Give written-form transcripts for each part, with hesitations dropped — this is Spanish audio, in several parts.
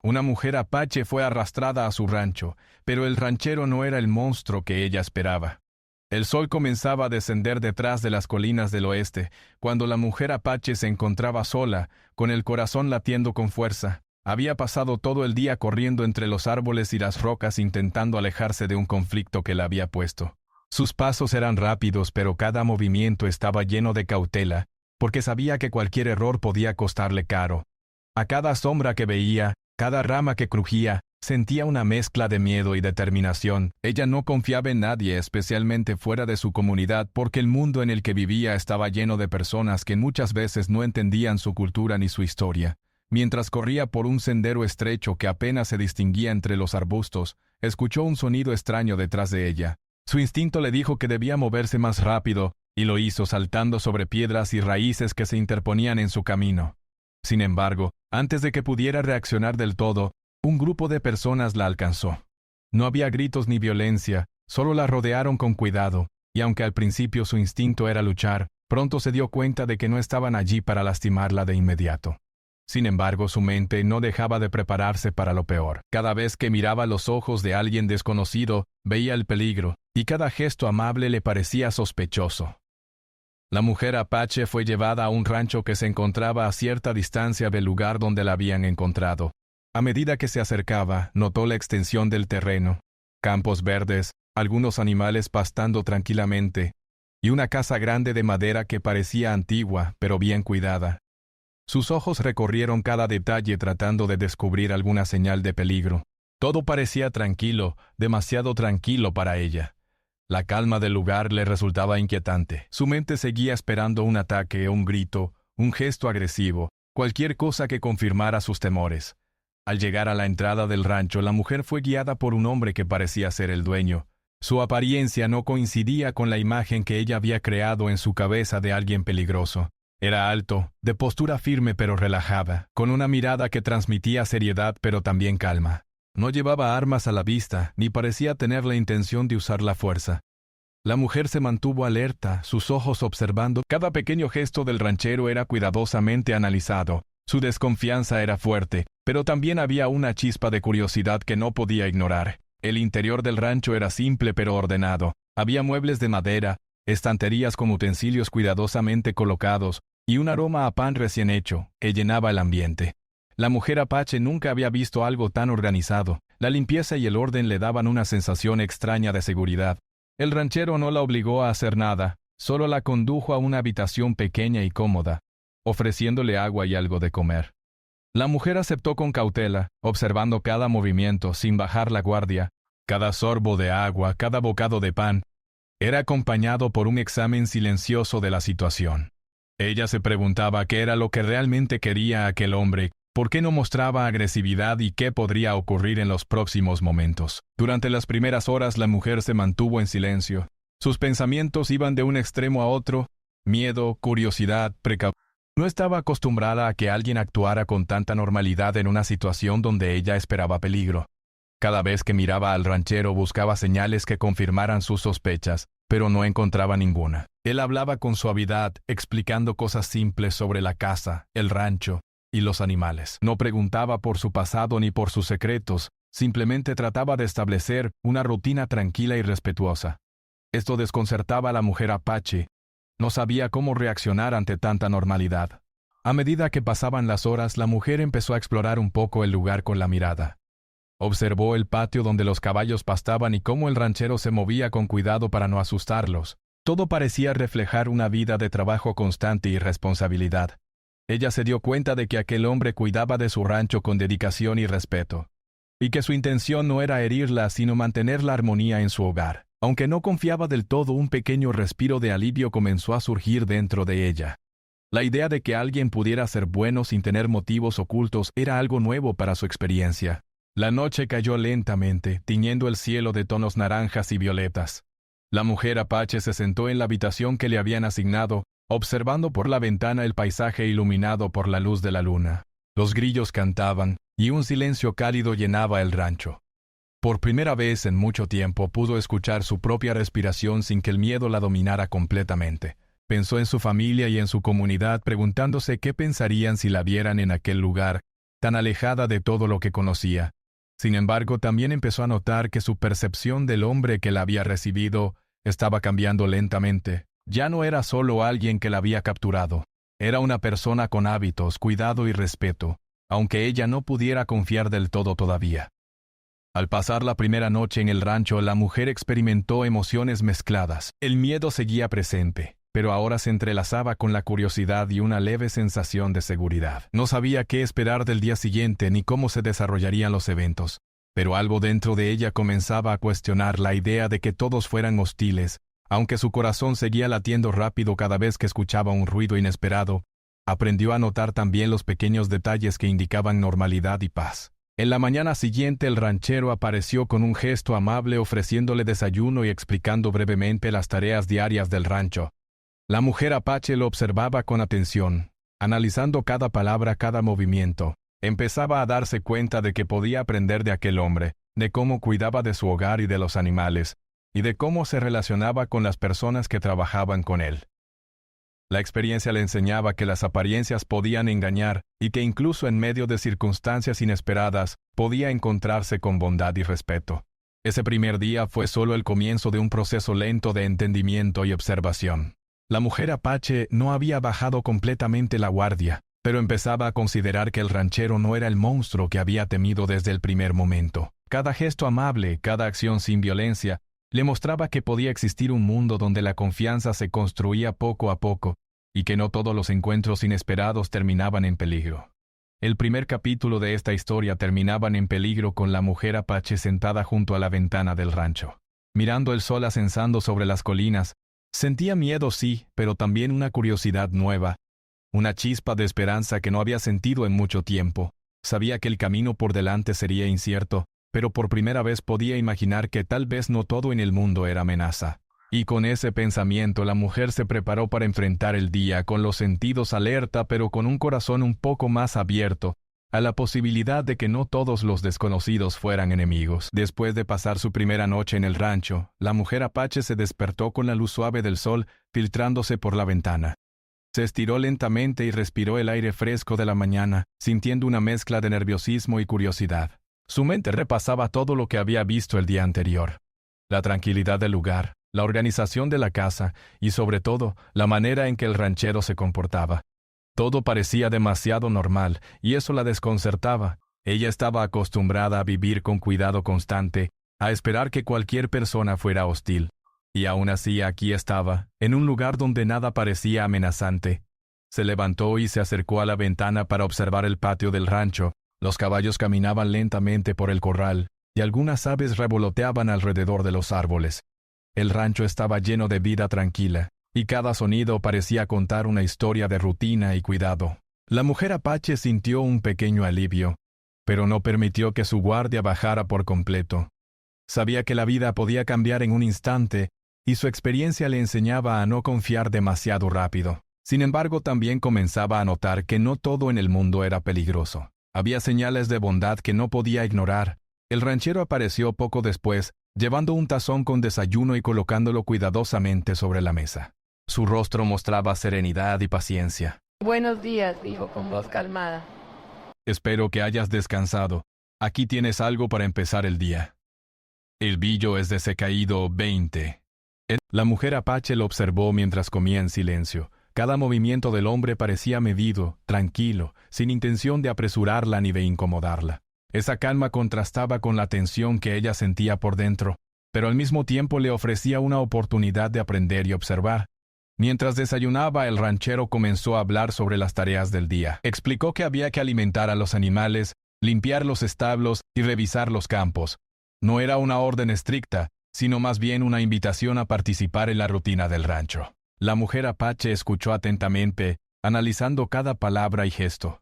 Una mujer apache fue arrastrada a su rancho, pero el ranchero no era el monstruo que ella esperaba. El sol comenzaba a descender detrás de las colinas del oeste, cuando la mujer apache se encontraba sola, con el corazón latiendo con fuerza. Había pasado todo el día corriendo entre los árboles y las rocas intentando alejarse de un conflicto que la había puesto. Sus pasos eran rápidos, pero cada movimiento estaba lleno de cautela, porque sabía que cualquier error podía costarle caro. A cada sombra que veía, cada rama que crujía, sentía una mezcla de miedo y determinación. Ella no confiaba en nadie, especialmente fuera de su comunidad, porque el mundo en el que vivía estaba lleno de personas que muchas veces no entendían su cultura ni su historia. Mientras corría por un sendero estrecho que apenas se distinguía entre los arbustos, escuchó un sonido extraño detrás de ella. Su instinto le dijo que debía moverse más rápido, y lo hizo saltando sobre piedras y raíces que se interponían en su camino. Sin embargo, antes de que pudiera reaccionar del todo, un grupo de personas la alcanzó. No había gritos ni violencia, solo la rodearon con cuidado, y aunque al principio su instinto era luchar, pronto se dio cuenta de que no estaban allí para lastimarla de inmediato. Sin embargo, su mente no dejaba de prepararse para lo peor. Cada vez que miraba los ojos de alguien desconocido, veía el peligro, y cada gesto amable le parecía sospechoso. La mujer apache fue llevada a un rancho que se encontraba a cierta distancia del lugar donde la habían encontrado. A medida que se acercaba, notó la extensión del terreno, campos verdes, algunos animales pastando tranquilamente, y una casa grande de madera que parecía antigua, pero bien cuidada. Sus ojos recorrieron cada detalle tratando de descubrir alguna señal de peligro. Todo parecía tranquilo, demasiado tranquilo para ella. La calma del lugar le resultaba inquietante. Su mente seguía esperando un ataque, un grito, un gesto agresivo, cualquier cosa que confirmara sus temores. Al llegar a la entrada del rancho, la mujer fue guiada por un hombre que parecía ser el dueño. Su apariencia no coincidía con la imagen que ella había creado en su cabeza de alguien peligroso. Era alto, de postura firme pero relajada, con una mirada que transmitía seriedad pero también calma. No llevaba armas a la vista, ni parecía tener la intención de usar la fuerza. La mujer se mantuvo alerta, sus ojos observando. Cada pequeño gesto del ranchero era cuidadosamente analizado. Su desconfianza era fuerte, pero también había una chispa de curiosidad que no podía ignorar. El interior del rancho era simple pero ordenado. Había muebles de madera, estanterías con utensilios cuidadosamente colocados, y un aroma a pan recién hecho, que llenaba el ambiente. La mujer apache nunca había visto algo tan organizado. La limpieza y el orden le daban una sensación extraña de seguridad. El ranchero no la obligó a hacer nada, solo la condujo a una habitación pequeña y cómoda, ofreciéndole agua y algo de comer. La mujer aceptó con cautela, observando cada movimiento sin bajar la guardia, cada sorbo de agua, cada bocado de pan. Era acompañado por un examen silencioso de la situación. Ella se preguntaba qué era lo que realmente quería aquel hombre, por qué no mostraba agresividad y qué podría ocurrir en los próximos momentos. Durante las primeras horas la mujer se mantuvo en silencio. Sus pensamientos iban de un extremo a otro, miedo, curiosidad, precaución. No estaba acostumbrada a que alguien actuara con tanta normalidad en una situación donde ella esperaba peligro. Cada vez que miraba al ranchero buscaba señales que confirmaran sus sospechas, pero no encontraba ninguna. Él hablaba con suavidad, explicando cosas simples sobre la casa, el rancho y los animales. No preguntaba por su pasado ni por sus secretos, simplemente trataba de establecer una rutina tranquila y respetuosa. Esto desconcertaba a la mujer apache. No sabía cómo reaccionar ante tanta normalidad. A medida que pasaban las horas, la mujer empezó a explorar un poco el lugar con la mirada. Observó el patio donde los caballos pastaban y cómo el ranchero se movía con cuidado para no asustarlos. Todo parecía reflejar una vida de trabajo constante y responsabilidad. Ella se dio cuenta de que aquel hombre cuidaba de su rancho con dedicación y respeto, y que su intención no era herirla, sino mantener la armonía en su hogar. Aunque no confiaba del todo, un pequeño respiro de alivio comenzó a surgir dentro de ella. La idea de que alguien pudiera ser bueno sin tener motivos ocultos era algo nuevo para su experiencia. La noche cayó lentamente, tiñendo el cielo de tonos naranjas y violetas. La mujer apache se sentó en la habitación que le habían asignado, observando por la ventana el paisaje iluminado por la luz de la luna. Los grillos cantaban, y un silencio cálido llenaba el rancho. Por primera vez en mucho tiempo pudo escuchar su propia respiración sin que el miedo la dominara completamente. Pensó en su familia y en su comunidad, preguntándose qué pensarían si la vieran en aquel lugar, tan alejada de todo lo que conocía. Sin embargo, también empezó a notar que su percepción del hombre que la había recibido estaba cambiando lentamente. Ya no era solo alguien que la había capturado. Era una persona con hábitos, cuidado y respeto, aunque ella no pudiera confiar del todo todavía. Al pasar la primera noche en el rancho, la mujer experimentó emociones mezcladas. El miedo seguía presente, pero ahora se entrelazaba con la curiosidad y una leve sensación de seguridad. No sabía qué esperar del día siguiente ni cómo se desarrollarían los eventos, pero algo dentro de ella comenzaba a cuestionar la idea de que todos fueran hostiles. Aunque su corazón seguía latiendo rápido cada vez que escuchaba un ruido inesperado, aprendió a notar también los pequeños detalles que indicaban normalidad y paz. En la mañana siguiente el ranchero apareció con un gesto amable ofreciéndole desayuno y explicando brevemente las tareas diarias del rancho. La mujer apache lo observaba con atención, analizando cada palabra, cada movimiento. Empezaba a darse cuenta de que podía aprender de aquel hombre, de cómo cuidaba de su hogar y de los animales, y de cómo se relacionaba con las personas que trabajaban con él. La experiencia le enseñaba que las apariencias podían engañar y que incluso en medio de circunstancias inesperadas podía encontrarse con bondad y respeto. Ese primer día fue solo el comienzo de un proceso lento de entendimiento y observación. La mujer apache no había bajado completamente la guardia, pero empezaba a considerar que el ranchero no era el monstruo que había temido desde el primer momento. Cada gesto amable, cada acción sin violencia, le mostraba que podía existir un mundo donde la confianza se construía poco a poco y que no todos los encuentros inesperados terminaban en peligro. El primer capítulo de esta historia terminaban en peligro con la mujer apache sentada junto a la ventana del rancho. Mirando el sol ascensando sobre las colinas, sentía miedo sí, pero también una curiosidad nueva, una chispa de esperanza que no había sentido en mucho tiempo. Sabía que el camino por delante sería incierto, pero por primera vez podía imaginar que tal vez no todo en el mundo era amenaza. Y con ese pensamiento la mujer se preparó para enfrentar el día con los sentidos alerta pero con un corazón un poco más abierto a la posibilidad de que no todos los desconocidos fueran enemigos. Después de pasar su primera noche en el rancho, la mujer apache se despertó con la luz suave del sol filtrándose por la ventana. Se estiró lentamente y respiró el aire fresco de la mañana, sintiendo una mezcla de nerviosismo y curiosidad. Su mente repasaba todo lo que había visto el día anterior. La tranquilidad del lugar, la organización de la casa y, sobre todo, la manera en que el ranchero se comportaba. Todo parecía demasiado normal y eso la desconcertaba. Ella estaba acostumbrada a vivir con cuidado constante, a esperar que cualquier persona fuera hostil. Y aún así aquí estaba, en un lugar donde nada parecía amenazante. Se levantó y se acercó a la ventana para observar el patio del rancho. Los caballos caminaban lentamente por el corral, y algunas aves revoloteaban alrededor de los árboles. El rancho estaba lleno de vida tranquila, y cada sonido parecía contar una historia de rutina y cuidado. La mujer apache sintió un pequeño alivio, pero no permitió que su guardia bajara por completo. Sabía que la vida podía cambiar en un instante, y su experiencia le enseñaba a no confiar demasiado rápido. Sin embargo, también comenzaba a notar que no todo en el mundo era peligroso. Había señales de bondad que no podía ignorar. El ranchero apareció poco después, llevando un tazón con desayuno y colocándolo cuidadosamente sobre la mesa. Su rostro mostraba serenidad y paciencia. Buenos días, dijo con voz calmada. Espero que hayas descansado. Aquí tienes algo para empezar el día. El billo es de Secaído 20. La mujer apache lo observó mientras comía en silencio. Cada movimiento del hombre parecía medido, tranquilo, sin intención de apresurarla ni de incomodarla. Esa calma contrastaba con la tensión que ella sentía por dentro, pero al mismo tiempo le ofrecía una oportunidad de aprender y observar. Mientras desayunaba, el ranchero comenzó a hablar sobre las tareas del día. Explicó que había que alimentar a los animales, limpiar los establos y revisar los campos. No era una orden estricta, sino más bien una invitación a participar en la rutina del rancho. La mujer apache escuchó atentamente, analizando cada palabra y gesto.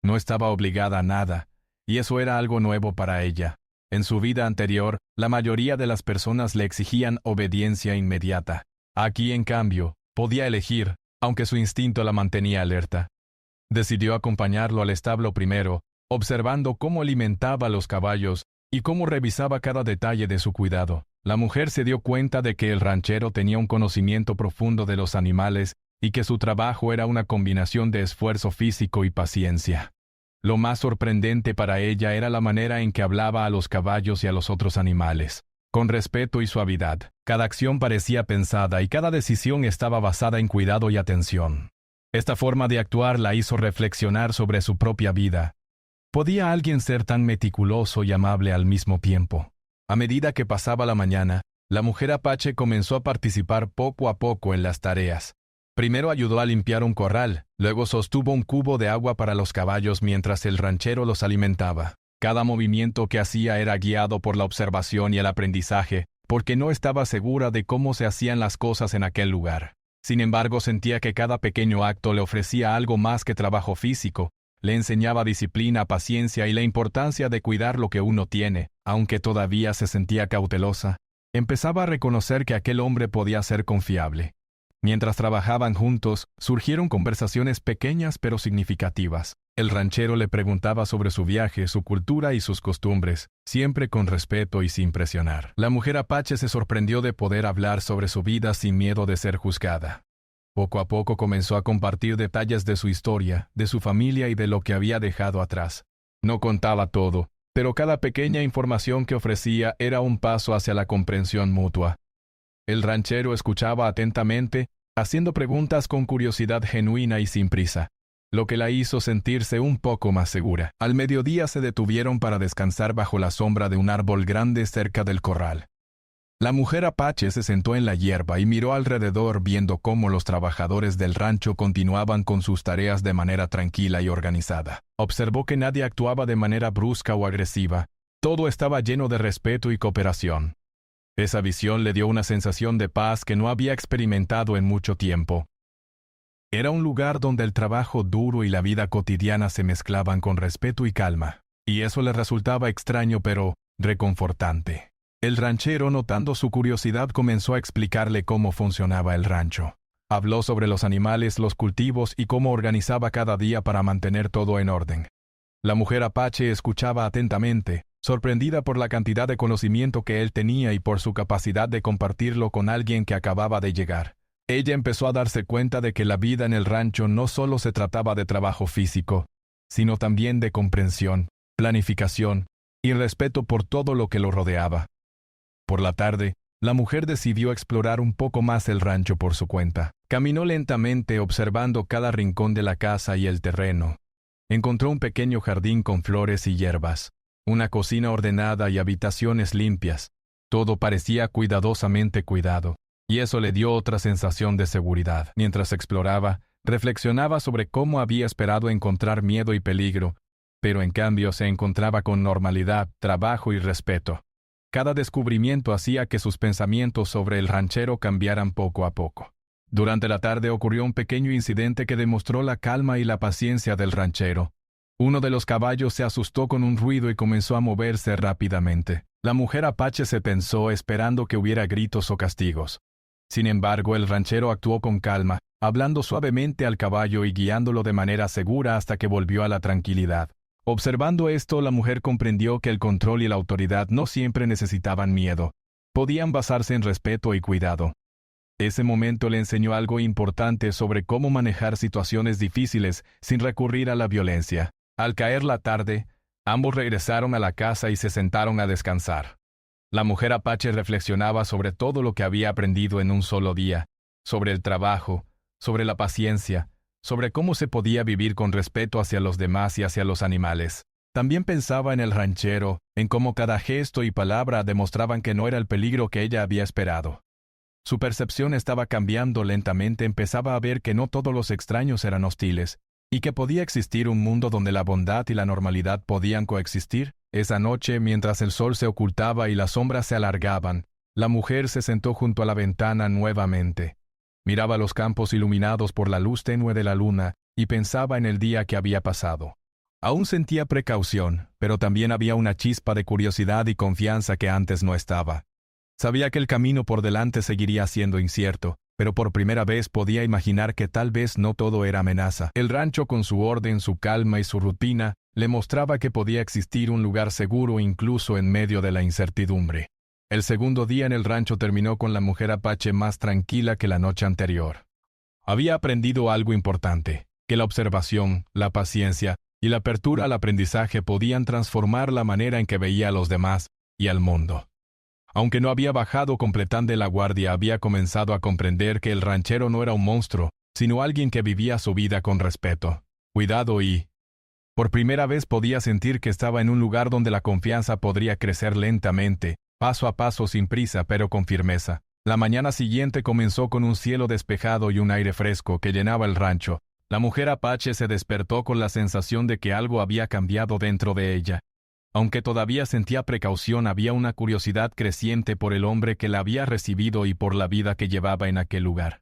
No estaba obligada a nada, y eso era algo nuevo para ella. En su vida anterior, la mayoría de las personas le exigían obediencia inmediata. Aquí, en cambio, podía elegir, aunque su instinto la mantenía alerta. Decidió acompañarlo al establo primero, observando cómo alimentaba a los caballos y cómo revisaba cada detalle de su cuidado. La mujer se dio cuenta de que el ranchero tenía un conocimiento profundo de los animales y que su trabajo era una combinación de esfuerzo físico y paciencia. Lo más sorprendente para ella era la manera en que hablaba a los caballos y a los otros animales, con respeto y suavidad. Cada acción parecía pensada y cada decisión estaba basada en cuidado y atención. Esta forma de actuar la hizo reflexionar sobre su propia vida. ¿Podía alguien ser tan meticuloso y amable al mismo tiempo? A medida que pasaba la mañana, la mujer apache comenzó a participar poco a poco en las tareas. Primero ayudó a limpiar un corral, luego sostuvo un cubo de agua para los caballos mientras el ranchero los alimentaba. Cada movimiento que hacía era guiado por la observación y el aprendizaje, porque no estaba segura de cómo se hacían las cosas en aquel lugar. Sin embargo, sentía que cada pequeño acto le ofrecía algo más que trabajo físico. Le enseñaba disciplina, paciencia y la importancia de cuidar lo que uno tiene. Aunque todavía se sentía cautelosa, empezaba a reconocer que aquel hombre podía ser confiable. Mientras trabajaban juntos, surgieron conversaciones pequeñas pero significativas. El ranchero le preguntaba sobre su viaje, su cultura y sus costumbres, siempre con respeto y sin presionar. La mujer apache se sorprendió de poder hablar sobre su vida sin miedo de ser juzgada. Poco a poco comenzó a compartir detalles de su historia, de su familia y de lo que había dejado atrás. No contaba todo, pero cada pequeña información que ofrecía era un paso hacia la comprensión mutua. El ranchero escuchaba atentamente, haciendo preguntas con curiosidad genuina y sin prisa, lo que la hizo sentirse un poco más segura. Al mediodía se detuvieron para descansar bajo la sombra de un árbol grande cerca del corral. La mujer apache se sentó en la hierba y miró alrededor viendo cómo los trabajadores del rancho continuaban con sus tareas de manera tranquila y organizada. Observó que nadie actuaba de manera brusca o agresiva. Todo estaba lleno de respeto y cooperación. Esa visión le dio una sensación de paz que no había experimentado en mucho tiempo. Era un lugar donde el trabajo duro y la vida cotidiana se mezclaban con respeto y calma, y eso le resultaba extraño pero reconfortante. El ranchero, notando su curiosidad, comenzó a explicarle cómo funcionaba el rancho. Habló sobre los animales, los cultivos y cómo organizaba cada día para mantener todo en orden. La mujer apache escuchaba atentamente, sorprendida por la cantidad de conocimiento que él tenía y por su capacidad de compartirlo con alguien que acababa de llegar. Ella empezó a darse cuenta de que la vida en el rancho no solo se trataba de trabajo físico, sino también de comprensión, planificación y respeto por todo lo que lo rodeaba. Por la tarde, la mujer decidió explorar un poco más el rancho por su cuenta. Caminó lentamente observando cada rincón de la casa y el terreno. Encontró un pequeño jardín con flores y hierbas, una cocina ordenada y habitaciones limpias. Todo parecía cuidadosamente cuidado, y eso le dio otra sensación de seguridad. Mientras exploraba, reflexionaba sobre cómo había esperado encontrar miedo y peligro, pero en cambio se encontraba con normalidad, trabajo y respeto. Cada descubrimiento hacía que sus pensamientos sobre el ranchero cambiaran poco a poco. Durante la tarde ocurrió un pequeño incidente que demostró la calma y la paciencia del ranchero. Uno de los caballos se asustó con un ruido y comenzó a moverse rápidamente. La mujer apache se tensó esperando que hubiera gritos o castigos. Sin embargo, el ranchero actuó con calma, hablando suavemente al caballo y guiándolo de manera segura hasta que volvió a la tranquilidad. Observando esto, la mujer comprendió que el control y la autoridad no siempre necesitaban miedo. Podían basarse en respeto y cuidado. Ese momento le enseñó algo importante sobre cómo manejar situaciones difíciles sin recurrir a la violencia. Al caer la tarde, ambos regresaron a la casa y se sentaron a descansar. La mujer apache reflexionaba sobre todo lo que había aprendido en un solo día, sobre el trabajo, sobre la paciencia, sobre cómo se podía vivir con respeto hacia los demás y hacia los animales. También pensaba en el ranchero, en cómo cada gesto y palabra demostraban que no era el peligro que ella había esperado. Su percepción estaba cambiando lentamente, empezaba a ver que no todos los extraños eran hostiles, y que podía existir un mundo donde la bondad y la normalidad podían coexistir. Esa noche, mientras el sol se ocultaba y las sombras se alargaban, la mujer se sentó junto a la ventana nuevamente. Miraba los campos iluminados por la luz tenue de la luna y pensaba en el día que había pasado. Aún sentía precaución, pero también había una chispa de curiosidad y confianza que antes no estaba. Sabía que el camino por delante seguiría siendo incierto, pero por primera vez podía imaginar que tal vez no todo era amenaza. El rancho, con su orden, su calma y su rutina, le mostraba que podía existir un lugar seguro incluso en medio de la incertidumbre. El segundo día en el rancho terminó con la mujer apache más tranquila que la noche anterior. Había aprendido algo importante, que la observación, la paciencia y la apertura al aprendizaje podían transformar la manera en que veía a los demás y al mundo. Aunque no había bajado completamente la guardia, había comenzado a comprender que el ranchero no era un monstruo, sino alguien que vivía su vida con respeto, cuidado y... Por primera vez podía sentir que estaba en un lugar donde la confianza podría crecer lentamente, paso a paso, sin prisa, pero con firmeza. La mañana siguiente comenzó con un cielo despejado y un aire fresco que llenaba el rancho. La mujer apache se despertó con la sensación de que algo había cambiado dentro de ella. Aunque todavía sentía precaución, había una curiosidad creciente por el hombre que la había recibido y por la vida que llevaba en aquel lugar.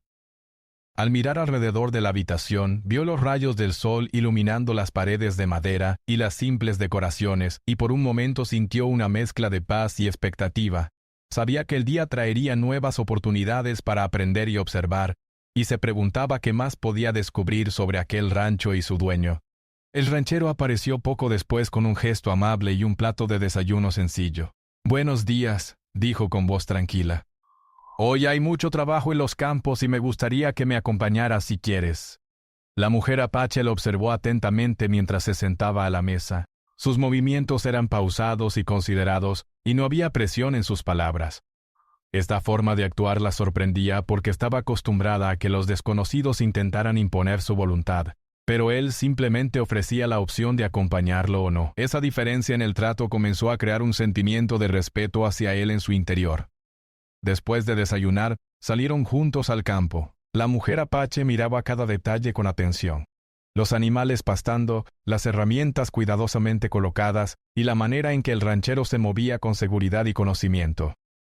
Al mirar alrededor de la habitación, vio los rayos del sol iluminando las paredes de madera y las simples decoraciones, y por un momento sintió una mezcla de paz y expectativa. Sabía que el día traería nuevas oportunidades para aprender y observar, y se preguntaba qué más podía descubrir sobre aquel rancho y su dueño. El ranchero apareció poco después con un gesto amable y un plato de desayuno sencillo. «Buenos días», dijo con voz tranquila. «Hoy hay mucho trabajo en los campos y me gustaría que me acompañaras si quieres». La mujer apache lo observó atentamente mientras se sentaba a la mesa. Sus movimientos eran pausados y considerados, y no había presión en sus palabras. Esta forma de actuar la sorprendía porque estaba acostumbrada a que los desconocidos intentaran imponer su voluntad. Pero él simplemente ofrecía la opción de acompañarlo o no. Esa diferencia en el trato comenzó a crear un sentimiento de respeto hacia él en su interior. Después de desayunar, salieron juntos al campo. La mujer apache miraba cada detalle con atención. Los animales pastando, las herramientas cuidadosamente colocadas y la manera en que el ranchero se movía con seguridad y conocimiento.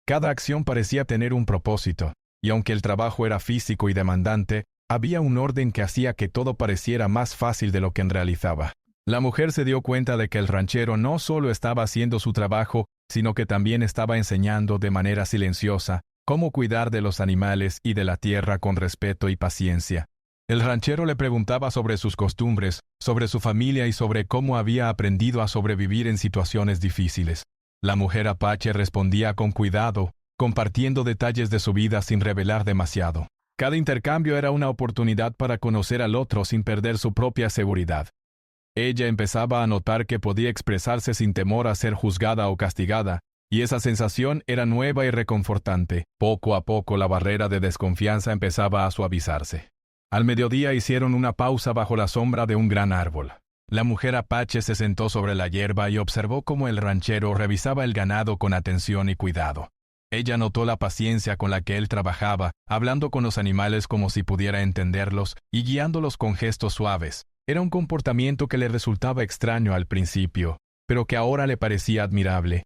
Cada acción parecía tener un propósito, y aunque el trabajo era físico y demandante, había un orden que hacía que todo pareciera más fácil de lo que en realizaba. La mujer se dio cuenta de que el ranchero no solo estaba haciendo su trabajo, sino que también estaba enseñando de manera silenciosa cómo cuidar de los animales y de la tierra con respeto y paciencia. El ranchero le preguntaba sobre sus costumbres, sobre su familia y sobre cómo había aprendido a sobrevivir en situaciones difíciles. La mujer apache respondía con cuidado, compartiendo detalles de su vida sin revelar demasiado. Cada intercambio era una oportunidad para conocer al otro sin perder su propia seguridad. Ella empezaba a notar que podía expresarse sin temor a ser juzgada o castigada, y esa sensación era nueva y reconfortante. Poco a poco la barrera de desconfianza empezaba a suavizarse. Al mediodía hicieron una pausa bajo la sombra de un gran árbol. La mujer apache se sentó sobre la hierba y observó cómo el ranchero revisaba el ganado con atención y cuidado. Ella notó la paciencia con la que él trabajaba, hablando con los animales como si pudiera entenderlos y guiándolos con gestos suaves. Era un comportamiento que le resultaba extraño al principio, pero que ahora le parecía admirable.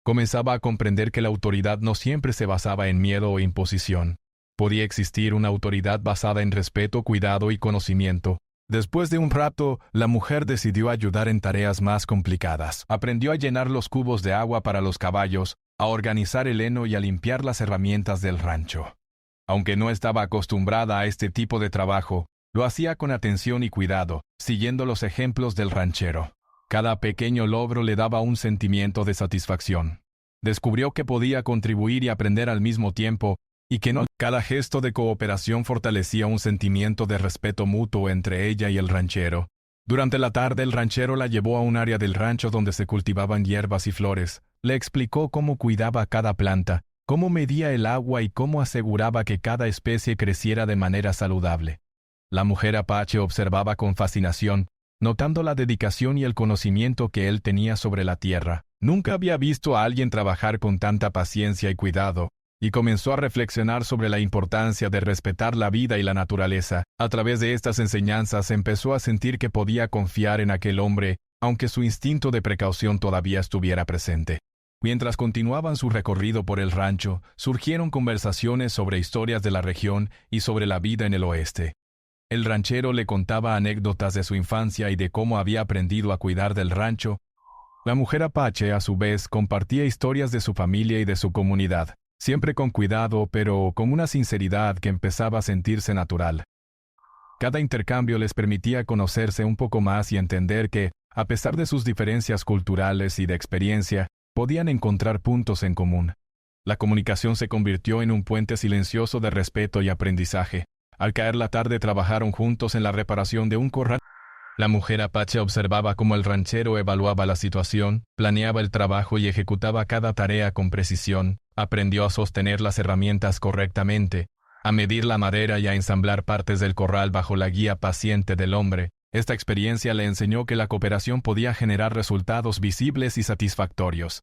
Comenzaba a comprender que la autoridad no siempre se basaba en miedo o imposición. Podía existir una autoridad basada en respeto, cuidado y conocimiento. Después de un rato, la mujer decidió ayudar en tareas más complicadas. Aprendió a llenar los cubos de agua para los caballos, a organizar el heno y a limpiar las herramientas del rancho. Aunque no estaba acostumbrada a este tipo de trabajo, lo hacía con atención y cuidado, siguiendo los ejemplos del ranchero. Cada pequeño logro le daba un sentimiento de satisfacción. Descubrió que podía contribuir y aprender al mismo tiempo, y que no cada gesto de cooperación fortalecía un sentimiento de respeto mutuo entre ella y el ranchero. Durante la tarde el ranchero la llevó a un área del rancho donde se cultivaban hierbas y flores. Le explicó cómo cuidaba cada planta, cómo medía el agua y cómo aseguraba que cada especie creciera de manera saludable. La mujer apache observaba con fascinación, notando la dedicación y el conocimiento que él tenía sobre la tierra. Nunca había visto a alguien trabajar con tanta paciencia y cuidado, y comenzó a reflexionar sobre la importancia de respetar la vida y la naturaleza. A través de estas enseñanzas empezó a sentir que podía confiar en aquel hombre, aunque su instinto de precaución todavía estuviera presente. Mientras continuaban su recorrido por el rancho, surgieron conversaciones sobre historias de la región y sobre la vida en el oeste. El ranchero le contaba anécdotas de su infancia y de cómo había aprendido a cuidar del rancho. La mujer apache, a su vez, compartía historias de su familia y de su comunidad, siempre con cuidado, pero con una sinceridad que empezaba a sentirse natural. Cada intercambio les permitía conocerse un poco más y entender que, a pesar de sus diferencias culturales y de experiencia, podían encontrar puntos en común. La comunicación se convirtió en un puente silencioso de respeto y aprendizaje. Al caer la tarde trabajaron juntos en la reparación de un corral. La mujer apache observaba cómo el ranchero evaluaba la situación, planeaba el trabajo y ejecutaba cada tarea con precisión. Aprendió a sostener las herramientas correctamente, a medir la madera y a ensamblar partes del corral bajo la guía paciente del hombre. Esta experiencia le enseñó que la cooperación podía generar resultados visibles y satisfactorios.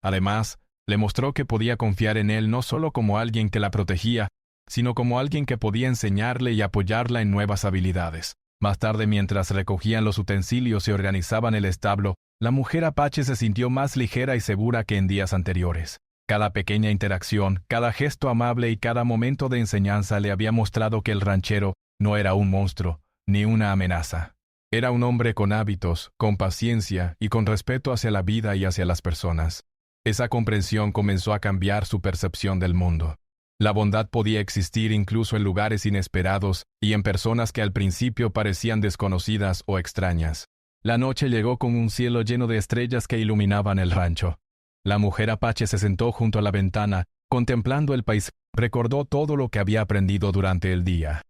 Además, le mostró que podía confiar en él no solo como alguien que la protegía, sino como alguien que podía enseñarle y apoyarla en nuevas habilidades. Más tarde, mientras recogían los utensilios y organizaban el establo, la mujer apache se sintió más ligera y segura que en días anteriores. Cada pequeña interacción, cada gesto amable y cada momento de enseñanza le había mostrado que el ranchero no era un monstruo, ni una amenaza. Era un hombre con hábitos, con paciencia y con respeto hacia la vida y hacia las personas. Esa comprensión comenzó a cambiar su percepción del mundo. La bondad podía existir incluso en lugares inesperados y en personas que al principio parecían desconocidas o extrañas. La noche llegó con un cielo lleno de estrellas que iluminaban el rancho. La mujer apache se sentó junto a la ventana, contemplando el paisaje. Recordó todo lo que había aprendido durante el día.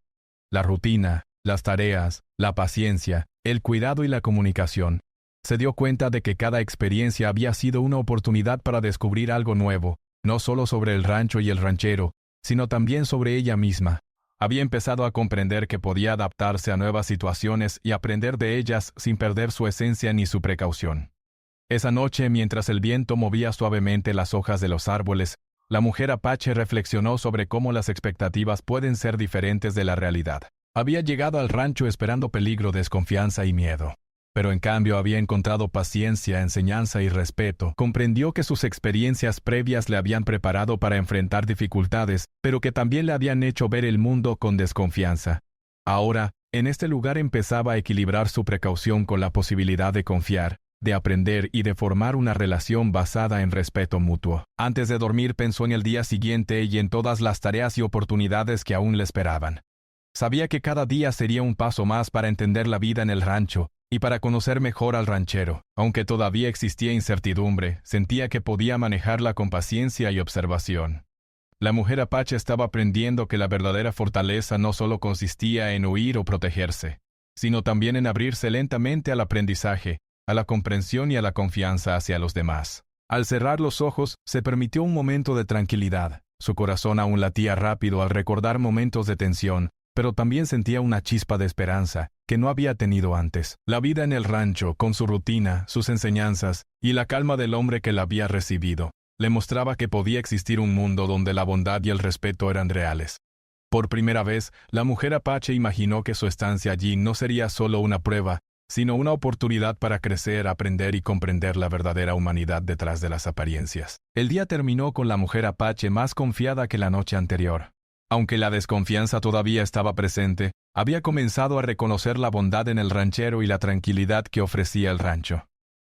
La rutina, las tareas, la paciencia, el cuidado y la comunicación. Se dio cuenta de que cada experiencia había sido una oportunidad para descubrir algo nuevo, no solo sobre el rancho y el ranchero, sino también sobre ella misma. Había empezado a comprender que podía adaptarse a nuevas situaciones y aprender de ellas sin perder su esencia ni su precaución. Esa noche, mientras el viento movía suavemente las hojas de los árboles, la mujer apache reflexionó sobre cómo las expectativas pueden ser diferentes de la realidad. Había llegado al rancho esperando peligro, desconfianza y miedo. Pero en cambio había encontrado paciencia, enseñanza y respeto. Comprendió que sus experiencias previas le habían preparado para enfrentar dificultades, pero que también le habían hecho ver el mundo con desconfianza. Ahora, en este lugar empezaba a equilibrar su precaución con la posibilidad de confiar, de aprender y de formar una relación basada en respeto mutuo. Antes de dormir pensó en el día siguiente y en todas las tareas y oportunidades que aún le esperaban. Sabía que cada día sería un paso más para entender la vida en el rancho, y para conocer mejor al ranchero. Aunque todavía existía incertidumbre, sentía que podía manejarla con paciencia y observación. La mujer apache estaba aprendiendo que la verdadera fortaleza no solo consistía en huir o protegerse, sino también en abrirse lentamente al aprendizaje, a la comprensión y a la confianza hacia los demás. Al cerrar los ojos, se permitió un momento de tranquilidad. Su corazón aún latía rápido al recordar momentos de tensión, pero también sentía una chispa de esperanza que no había tenido antes. La vida en el rancho, con su rutina, sus enseñanzas y la calma del hombre que la había recibido, le mostraba que podía existir un mundo donde la bondad y el respeto eran reales. Por primera vez, la mujer apache imaginó que su estancia allí no sería solo una prueba, sino una oportunidad para crecer, aprender y comprender la verdadera humanidad detrás de las apariencias. El día terminó con la mujer apache más confiada que la noche anterior. Aunque la desconfianza todavía estaba presente, había comenzado a reconocer la bondad en el ranchero y la tranquilidad que ofrecía el rancho.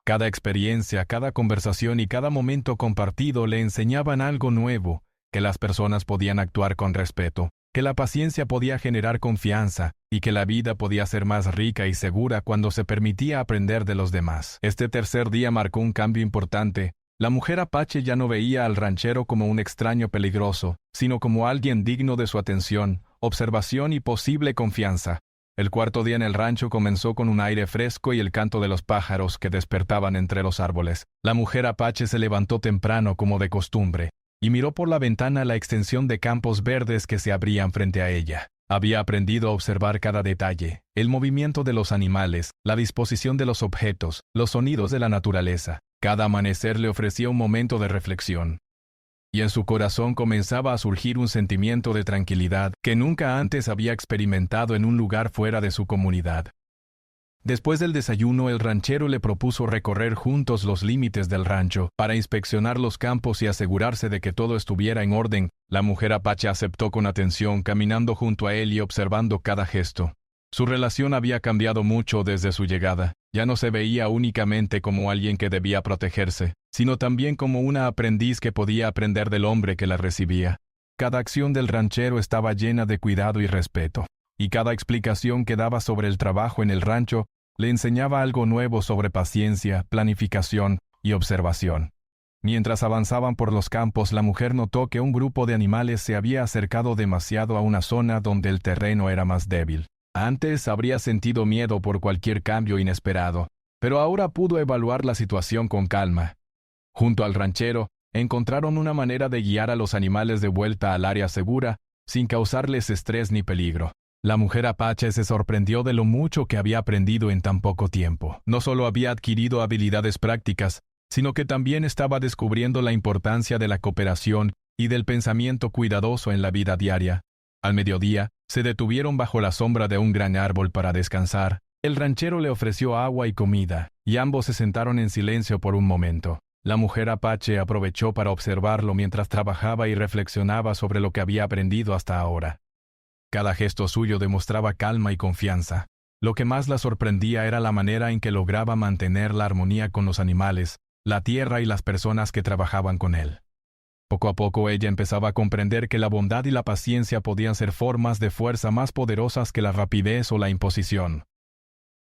Cada experiencia, cada conversación y cada momento compartido le enseñaban algo nuevo, que las personas podían actuar con respeto, que la paciencia podía generar confianza y que la vida podía ser más rica y segura cuando se permitía aprender de los demás. Este tercer día marcó un cambio importante. La mujer apache ya no veía al ranchero como un extraño peligroso, sino como alguien digno de su atención, observación y posible confianza. El cuarto día en el rancho comenzó con un aire fresco y el canto de los pájaros que despertaban entre los árboles. La mujer apache se levantó temprano como de costumbre, y miró por la ventana la extensión de campos verdes que se abrían frente a ella. Había aprendido a observar cada detalle, el movimiento de los animales, la disposición de los objetos, los sonidos de la naturaleza. Cada amanecer le ofrecía un momento de reflexión. Y en su corazón comenzaba a surgir un sentimiento de tranquilidad que nunca antes había experimentado en un lugar fuera de su comunidad. Después del desayuno, el ranchero le propuso recorrer juntos los límites del rancho para inspeccionar los campos y asegurarse de que todo estuviera en orden. La mujer apache aceptó con atención, caminando junto a él y observando cada gesto. Su relación había cambiado mucho desde su llegada. Ya no se veía únicamente como alguien que debía protegerse, sino también como una aprendiz que podía aprender del hombre que la recibía. Cada acción del ranchero estaba llena de cuidado y respeto, y cada explicación que daba sobre el trabajo en el rancho le enseñaba algo nuevo sobre paciencia, planificación y observación. Mientras avanzaban por los campos, la mujer notó que un grupo de animales se había acercado demasiado a una zona donde el terreno era más débil. Antes habría sentido miedo por cualquier cambio inesperado, pero ahora pudo evaluar la situación con calma. Junto al ranchero, encontraron una manera de guiar a los animales de vuelta al área segura, sin causarles estrés ni peligro. La mujer apache se sorprendió de lo mucho que había aprendido en tan poco tiempo. No solo había adquirido habilidades prácticas, sino que también estaba descubriendo la importancia de la cooperación y del pensamiento cuidadoso en la vida diaria. Al mediodía, se detuvieron bajo la sombra de un gran árbol para descansar. El ranchero le ofreció agua y comida, y ambos se sentaron en silencio por un momento. La mujer apache aprovechó para observarlo mientras trabajaba y reflexionaba sobre lo que había aprendido hasta ahora. Cada gesto suyo demostraba calma y confianza. Lo que más la sorprendía era la manera en que lograba mantener la armonía con los animales, la tierra y las personas que trabajaban con él. Poco a poco ella empezaba a comprender que la bondad y la paciencia podían ser formas de fuerza más poderosas que la rapidez o la imposición.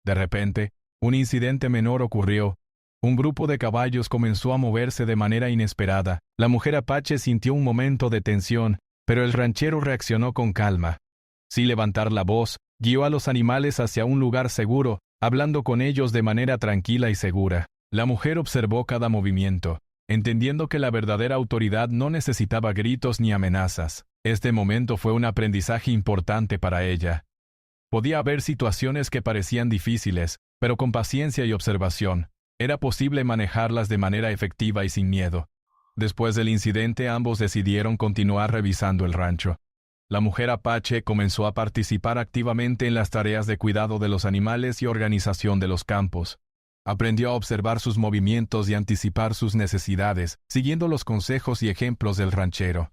De repente, un incidente menor ocurrió. Un grupo de caballos comenzó a moverse de manera inesperada. La mujer apache sintió un momento de tensión, pero el ranchero reaccionó con calma. Sin levantar la voz, guió a los animales hacia un lugar seguro, hablando con ellos de manera tranquila y segura. La mujer observó cada movimiento, entendiendo que la verdadera autoridad no necesitaba gritos ni amenazas. Este momento fue un aprendizaje importante para ella. Podía haber situaciones que parecían difíciles, pero con paciencia y observación, era posible manejarlas de manera efectiva y sin miedo. Después del incidente, ambos decidieron continuar revisando el rancho. La mujer apache comenzó a participar activamente en las tareas de cuidado de los animales y organización de los campos. Aprendió a observar sus movimientos y anticipar sus necesidades, siguiendo los consejos y ejemplos del ranchero.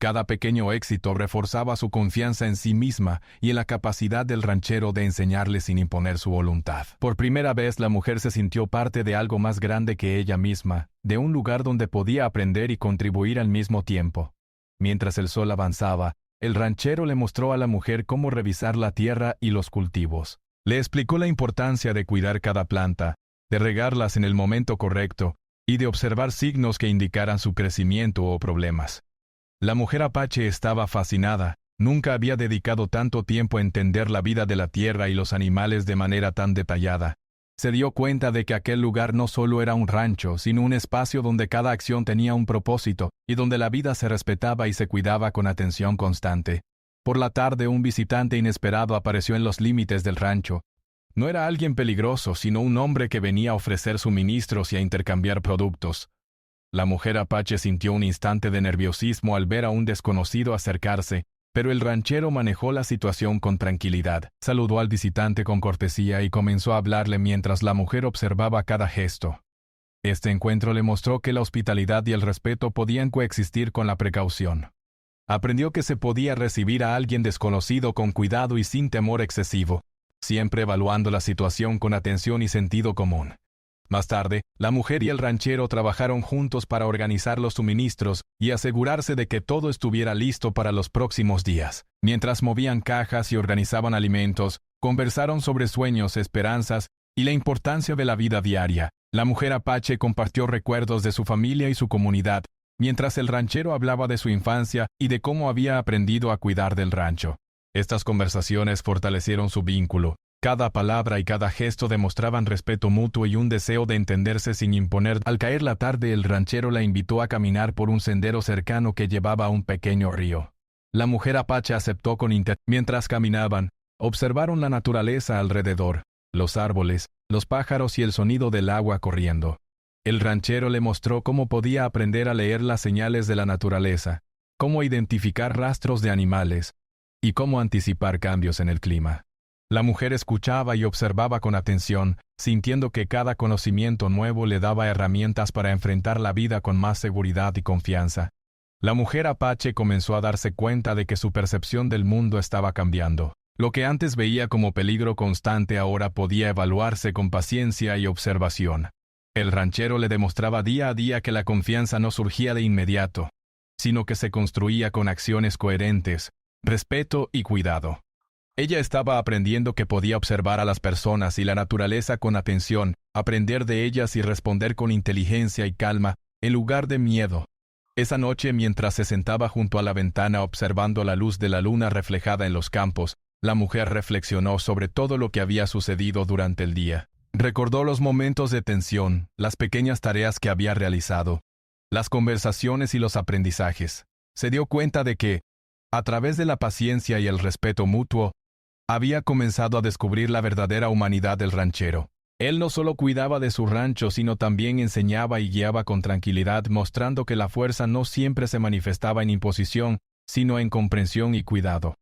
Cada pequeño éxito reforzaba su confianza en sí misma y en la capacidad del ranchero de enseñarle sin imponer su voluntad. Por primera vez, la mujer se sintió parte de algo más grande que ella misma, de un lugar donde podía aprender y contribuir al mismo tiempo. Mientras el sol avanzaba, el ranchero le mostró a la mujer cómo revisar la tierra y los cultivos. Le explicó la importancia de cuidar cada planta, de regarlas en el momento correcto y de observar signos que indicaran su crecimiento o problemas. La mujer apache estaba fascinada. Nunca había dedicado tanto tiempo a entender la vida de la tierra y los animales de manera tan detallada. Se dio cuenta de que aquel lugar no solo era un rancho, sino un espacio donde cada acción tenía un propósito y donde la vida se respetaba y se cuidaba con atención constante. Por la tarde, un visitante inesperado apareció en los límites del rancho. No era alguien peligroso, sino un hombre que venía a ofrecer suministros y a intercambiar productos. La mujer apache sintió un instante de nerviosismo al ver a un desconocido acercarse, pero el ranchero manejó la situación con tranquilidad. Saludó al visitante con cortesía y comenzó a hablarle mientras la mujer observaba cada gesto. Este encuentro le mostró que la hospitalidad y el respeto podían coexistir con la precaución. Aprendió que se podía recibir a alguien desconocido con cuidado y sin temor excesivo, siempre evaluando la situación con atención y sentido común. Más tarde, la mujer y el ranchero trabajaron juntos para organizar los suministros y asegurarse de que todo estuviera listo para los próximos días. Mientras movían cajas y organizaban alimentos, conversaron sobre sueños, esperanzas y la importancia de la vida diaria. La mujer apache compartió recuerdos de su familia y su comunidad, mientras el ranchero hablaba de su infancia y de cómo había aprendido a cuidar del rancho. Estas conversaciones fortalecieron su vínculo. Cada palabra y cada gesto demostraban respeto mutuo y un deseo de entenderse sin imponer. Al caer la tarde, el ranchero la invitó a caminar por un sendero cercano que llevaba a un pequeño río. La mujer apache aceptó con interés. Mientras caminaban, observaron la naturaleza alrededor, los árboles, los pájaros y el sonido del agua corriendo. El ranchero le mostró cómo podía aprender a leer las señales de la naturaleza, cómo identificar rastros de animales y cómo anticipar cambios en el clima. La mujer escuchaba y observaba con atención, sintiendo que cada conocimiento nuevo le daba herramientas para enfrentar la vida con más seguridad y confianza. La mujer apache comenzó a darse cuenta de que su percepción del mundo estaba cambiando. Lo que antes veía como peligro constante ahora podía evaluarse con paciencia y observación. El ranchero le demostraba día a día que la confianza no surgía de inmediato, sino que se construía con acciones coherentes, respeto y cuidado. Ella estaba aprendiendo que podía observar a las personas y la naturaleza con atención, aprender de ellas y responder con inteligencia y calma, en lugar de miedo. Esa noche, mientras se sentaba junto a la ventana observando la luz de la luna reflejada en los campos, La mujer reflexionó sobre todo lo que había sucedido durante el día. Recordó los momentos de tensión, las pequeñas tareas que había realizado, las conversaciones y los aprendizajes. Se dio cuenta de que, a través de la paciencia y el respeto mutuo, había comenzado a descubrir la verdadera humanidad del ranchero. Él no solo cuidaba de su rancho, sino también enseñaba y guiaba con tranquilidad, mostrando que la fuerza no siempre se manifestaba en imposición, sino en comprensión y cuidado.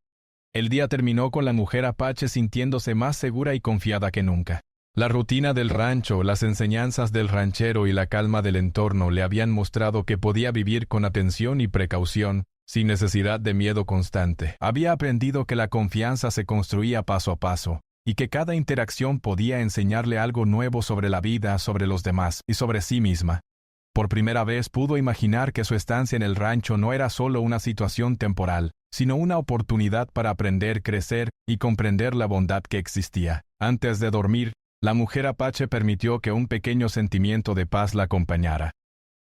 El día terminó con la mujer apache sintiéndose más segura y confiada que nunca. La rutina del rancho, las enseñanzas del ranchero y la calma del entorno le habían mostrado que podía vivir con atención y precaución, sin necesidad de miedo constante. Había aprendido que la confianza se construía paso a paso, y que cada interacción podía enseñarle algo nuevo sobre la vida, sobre los demás y sobre sí misma. Por primera vez pudo imaginar que su estancia en el rancho no era solo una situación temporal, sino una oportunidad para aprender, crecer y comprender la bondad que existía. Antes de dormir, la mujer apache permitió que un pequeño sentimiento de paz la acompañara.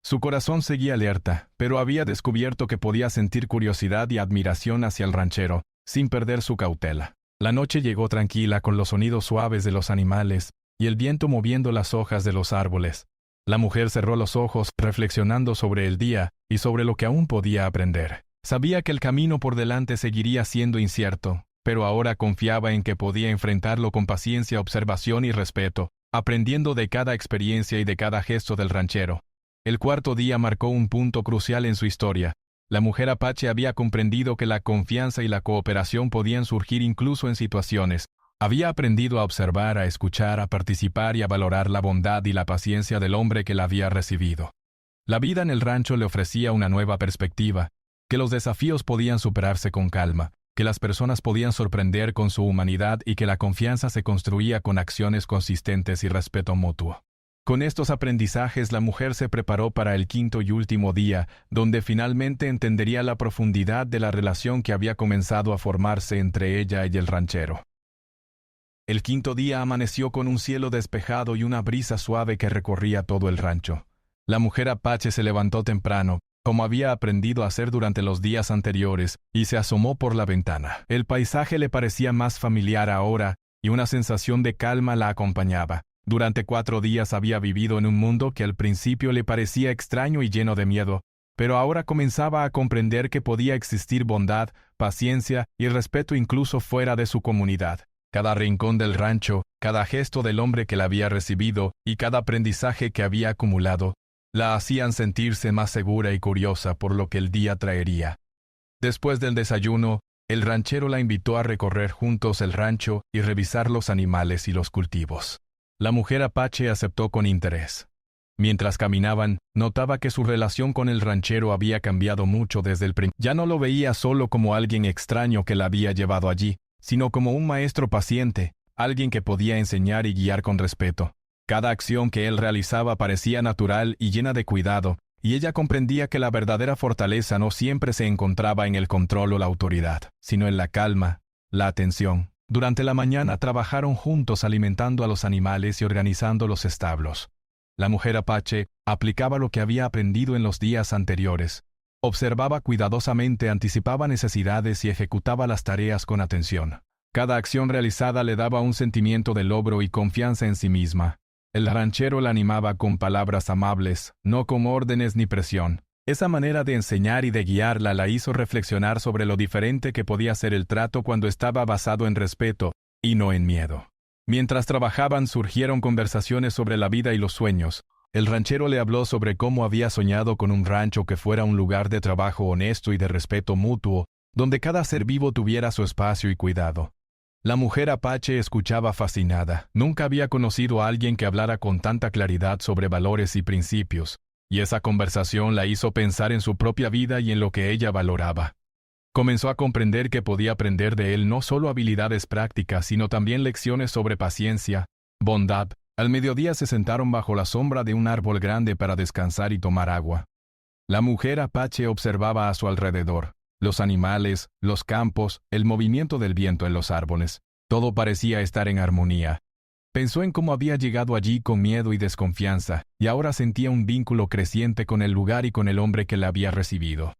Su corazón seguía alerta, pero había descubierto que podía sentir curiosidad y admiración hacia el ranchero, sin perder su cautela. La noche llegó tranquila con los sonidos suaves de los animales y el viento moviendo las hojas de los árboles. La mujer cerró los ojos, reflexionando sobre el día y sobre lo que aún podía aprender. Sabía que el camino por delante seguiría siendo incierto, pero ahora confiaba en que podía enfrentarlo con paciencia, observación y respeto, aprendiendo de cada experiencia y de cada gesto del ranchero. El cuarto día marcó un punto crucial en su historia. La mujer apache había comprendido que la confianza y la cooperación podían surgir incluso en situaciones. Había aprendido a observar, a escuchar, a participar y a valorar la bondad y la paciencia del hombre que la había recibido. La vida en el rancho le ofrecía una nueva perspectiva, que los desafíos podían superarse con calma, que las personas podían sorprender con su humanidad y que la confianza se construía con acciones consistentes y respeto mutuo. Con estos aprendizajes la mujer se preparó para el quinto y último día, donde finalmente entendería la profundidad de la relación que había comenzado a formarse entre ella y el ranchero. El quinto día amaneció con un cielo despejado y una brisa suave que recorría todo el rancho. La mujer apache se levantó temprano, como había aprendido a hacer durante los días anteriores, y se asomó por la ventana. El paisaje le parecía más familiar ahora, y una sensación de calma la acompañaba. Durante 4 días había vivido en un mundo que al principio le parecía extraño y lleno de miedo, pero ahora comenzaba a comprender que podía existir bondad, paciencia y respeto incluso fuera de su comunidad. Cada rincón del rancho, cada gesto del hombre que la había recibido y cada aprendizaje que había acumulado, la hacían sentirse más segura y curiosa por lo que el día traería. Después del desayuno, el ranchero la invitó a recorrer juntos el rancho y revisar los animales y los cultivos. La mujer apache aceptó con interés. Mientras caminaban, notaba que su relación con el ranchero había cambiado mucho desde el principio. Ya no lo veía solo como alguien extraño que la había llevado allí, sino como un maestro paciente, alguien que podía enseñar y guiar con respeto. Cada acción que él realizaba parecía natural y llena de cuidado, y ella comprendía que la verdadera fortaleza no siempre se encontraba en el control o la autoridad, sino en la calma, la atención. Durante la mañana trabajaron juntos alimentando a los animales y organizando los establos. La mujer apache aplicaba lo que había aprendido en los días anteriores. Observaba cuidadosamente, anticipaba necesidades y ejecutaba las tareas con atención. Cada acción realizada le daba un sentimiento de logro y confianza en sí misma. El ranchero la animaba con palabras amables, no con órdenes ni presión. Esa manera de enseñar y de guiarla la hizo reflexionar sobre lo diferente que podía ser el trato cuando estaba basado en respeto y no en miedo. Mientras trabajaban surgieron conversaciones sobre la vida y los sueños. El ranchero le habló sobre cómo había soñado con un rancho que fuera un lugar de trabajo honesto y de respeto mutuo, donde cada ser vivo tuviera su espacio y cuidado. La mujer apache escuchaba fascinada. Nunca había conocido a alguien que hablara con tanta claridad sobre valores y principios, y esa conversación la hizo pensar en su propia vida y en lo que ella valoraba. Comenzó a comprender que podía aprender de él no solo habilidades prácticas, sino también lecciones sobre paciencia, bondad. Al mediodía se sentaron bajo la sombra de un árbol grande para descansar y tomar agua. La mujer apache observaba a su alrededor, los animales, los campos, el movimiento del viento en los árboles. Todo parecía estar en armonía. Pensó en cómo había llegado allí con miedo y desconfianza, y ahora sentía un vínculo creciente con el lugar y con el hombre que la había recibido.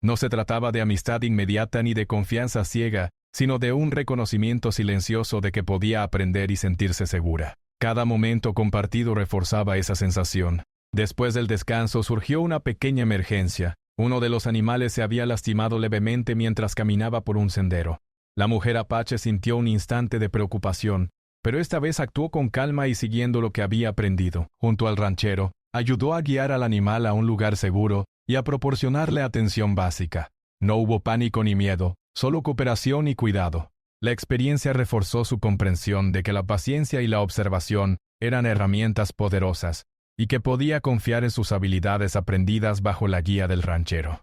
No se trataba de amistad inmediata ni de confianza ciega, sino de un reconocimiento silencioso de que podía aprender y sentirse segura. Cada momento compartido reforzaba esa sensación. Después del descanso surgió una pequeña emergencia. Uno de los animales se había lastimado levemente mientras caminaba por un sendero. La mujer apache sintió un instante de preocupación, pero esta vez actuó con calma y siguiendo lo que había aprendido. Junto al ranchero, ayudó a guiar al animal a un lugar seguro y a proporcionarle atención básica. No hubo pánico ni miedo, solo cooperación y cuidado. La experiencia reforzó su comprensión de que la paciencia y la observación eran herramientas poderosas y que podía confiar en sus habilidades aprendidas bajo la guía del ranchero.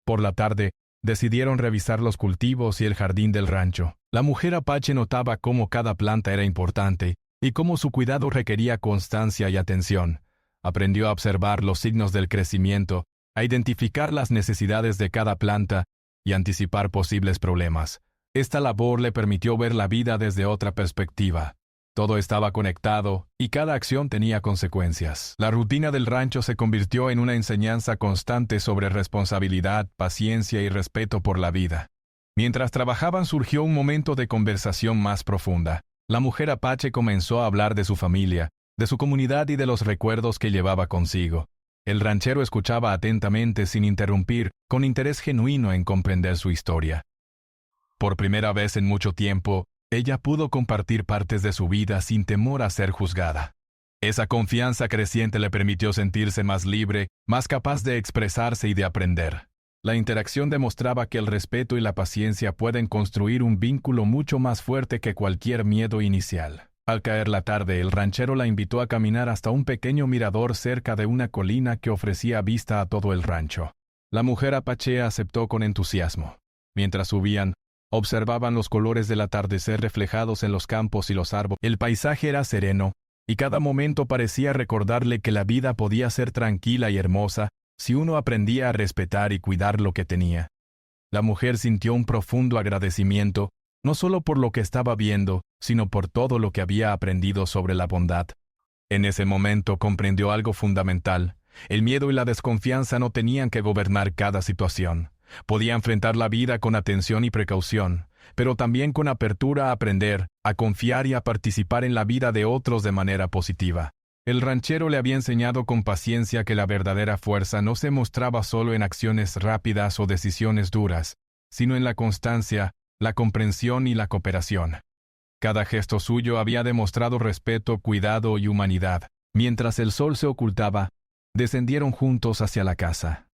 Por la tarde, decidieron revisar los cultivos y el jardín del rancho. La mujer apache notaba cómo cada planta era importante y cómo su cuidado requería constancia y atención. Aprendió a observar los signos del crecimiento, a identificar las necesidades de cada planta y anticipar posibles problemas. Esta labor le permitió ver la vida desde otra perspectiva. Todo estaba conectado y cada acción tenía consecuencias. La rutina del rancho se convirtió en una enseñanza constante sobre responsabilidad, paciencia y respeto por la vida. Mientras trabajaban surgió un momento de conversación más profunda. La mujer apache comenzó a hablar de su familia, de su comunidad y de los recuerdos que llevaba consigo. El ranchero escuchaba atentamente sin interrumpir, con interés genuino en comprender su historia. Por primera vez en mucho tiempo, ella pudo compartir partes de su vida sin temor a ser juzgada. Esa confianza creciente le permitió sentirse más libre, más capaz de expresarse y de aprender. La interacción demostraba que el respeto y la paciencia pueden construir un vínculo mucho más fuerte que cualquier miedo inicial. Al caer la tarde, el ranchero la invitó a caminar hasta un pequeño mirador cerca de una colina que ofrecía vista a todo el rancho. La mujer apache aceptó con entusiasmo. Mientras subían, observaban los colores del atardecer reflejados en los campos y los árboles. El paisaje era sereno, y cada momento parecía recordarle que la vida podía ser tranquila y hermosa si uno aprendía a respetar y cuidar lo que tenía. La mujer sintió un profundo agradecimiento, no solo por lo que estaba viendo, sino por todo lo que había aprendido sobre la bondad. En ese momento comprendió algo fundamental. El miedo y la desconfianza no tenían que gobernar cada situación. Podía enfrentar la vida con atención y precaución, pero también con apertura a aprender, a confiar y a participar en la vida de otros de manera positiva. El ranchero le había enseñado con paciencia que la verdadera fuerza no se mostraba solo en acciones rápidas o decisiones duras, sino en la constancia, la comprensión y la cooperación. Cada gesto suyo había demostrado respeto, cuidado y humanidad. Mientras el sol se ocultaba, descendieron juntos hacia la casa.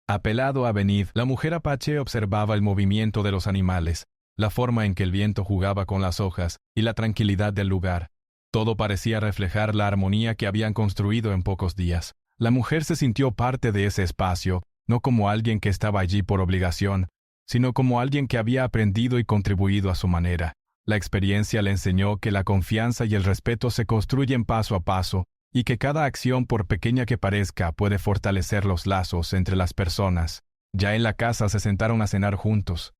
Apelado a venir, la mujer apache observaba el movimiento de los animales, la forma en que el viento jugaba con las hojas y la tranquilidad del lugar. Todo parecía reflejar la armonía que habían construido en pocos días. La mujer se sintió parte de ese espacio, no como alguien que estaba allí por obligación, sino como alguien que había aprendido y contribuido a su manera. La experiencia le enseñó que la confianza y el respeto se construyen paso a paso, y que cada acción, por pequeña que parezca, puede fortalecer los lazos entre las personas. Ya en la casa se sentaron a cenar juntos.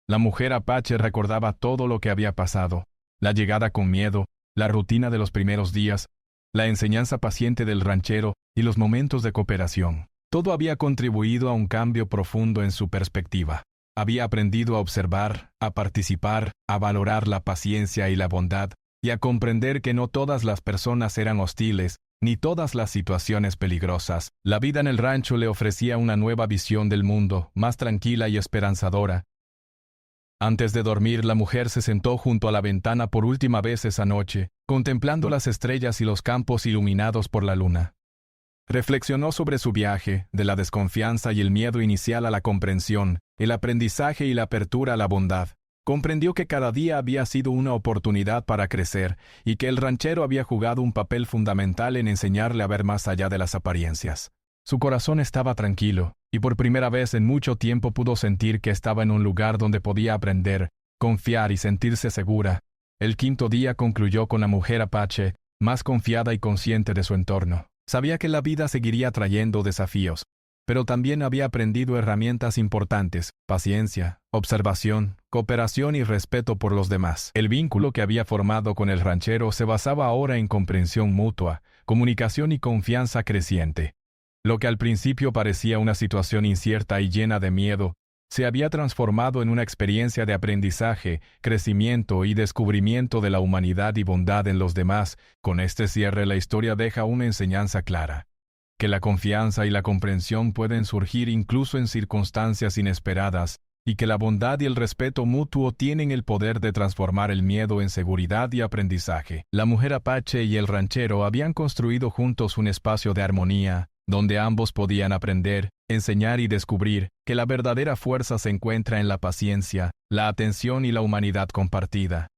La mujer apache recordaba todo lo que había pasado, la llegada con miedo, la rutina de los primeros días, la enseñanza paciente del ranchero y los momentos de cooperación. Todo había contribuido a un cambio profundo en su perspectiva. Había aprendido a observar, a participar, a valorar la paciencia y la bondad, y a comprender que no todas las personas eran hostiles, ni todas las situaciones peligrosas. La vida en el rancho le ofrecía una nueva visión del mundo, más tranquila y esperanzadora. Antes de dormir, la mujer se sentó junto a la ventana por última vez esa noche, contemplando las estrellas y los campos iluminados por la luna. Reflexionó sobre su viaje, de la desconfianza y el miedo inicial a la comprensión, el aprendizaje y la apertura a la bondad. Comprendió que cada día había sido una oportunidad para crecer y que el ranchero había jugado un papel fundamental en enseñarle a ver más allá de las apariencias. Su corazón estaba tranquilo, y por primera vez en mucho tiempo pudo sentir que estaba en un lugar donde podía aprender, confiar y sentirse segura. El quinto día concluyó con la mujer apache, más confiada y consciente de su entorno. Sabía que la vida seguiría trayendo desafíos, pero también había aprendido herramientas importantes: paciencia, observación, cooperación y respeto por los demás. El vínculo que había formado con el ranchero se basaba ahora en comprensión mutua, comunicación y confianza creciente. Lo que al principio parecía una situación incierta y llena de miedo, se había transformado en una experiencia de aprendizaje, crecimiento y descubrimiento de la humanidad y bondad en los demás. Con este cierre, la historia deja una enseñanza clara: que la confianza y la comprensión pueden surgir incluso en circunstancias inesperadas, y que la bondad y el respeto mutuo tienen el poder de transformar el miedo en seguridad y aprendizaje. La mujer apache y el ranchero habían construido juntos un espacio de armonía, donde ambos podían aprender, enseñar y descubrir que la verdadera fuerza se encuentra en la paciencia, la atención y la humanidad compartida.